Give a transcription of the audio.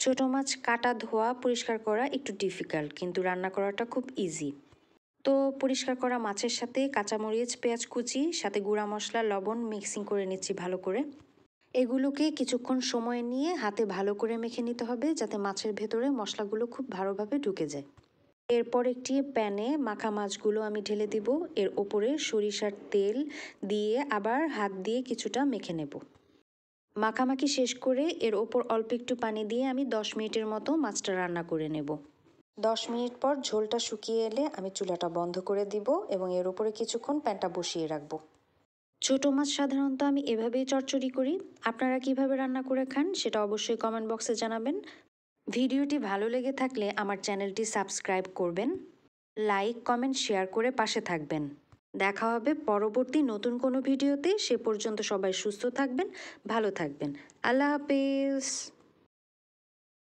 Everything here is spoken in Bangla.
ছোট মাছ কাটা, ধোয়া, পরিষ্কার করা একটু ডিফিকাল্ট, কিন্তু রান্না করাটা খুব ইজি। তো পরিষ্কার করা মাছের সাথে কাঁচামরিচ, পেঁয়াজ কুচি, সাথে গুঁড়া মশলা, লবণ মিক্সিং করে নিচ্ছি ভালো করে। এগুলোকে কিছুক্ষণ সময় নিয়ে হাতে ভালো করে মেখে নিতে হবে, যাতে মাছের ভেতরে মশলাগুলো খুব ভালোভাবে ঢুকে যায়। এরপর একটি প্যানে মাখা মাছগুলো আমি ঢেলে দিব। এর ওপরে সরিষার তেল দিয়ে আবার হাত দিয়ে কিছুটা মেখে নেব। মাখামাখি শেষ করে এর ওপর অল্প একটু পানি দিয়ে আমি 10 মিনিটের মতো মাছটা রান্না করে নেব। 10 মিনিট পর ঝোলটা শুকিয়ে এলে আমি চুলাটা বন্ধ করে দিব এবং এর উপরে কিছুক্ষণ প্যানটা বসিয়ে রাখবো। ছোট মাছ সাধারণত আমি এভাবেই চচ্চড়ি করি। আপনারা কিভাবে রান্না করে খান সেটা অবশ্যই কমেন্ট বক্সে জানাবেন। ভিডিওটি ভালো লেগে থাকলে আমার চ্যানেলটি সাবস্ক্রাইব করবেন, লাইক, কমেন্ট, শেয়ার করে পাশে থাকবেন। দেখা হবে পরবর্তী নতুন কোনো ভিডিওতে। সে পর্যন্ত সবাই সুস্থ থাকবেন, ভালো থাকবেন। আল্লাহ হাফেজ।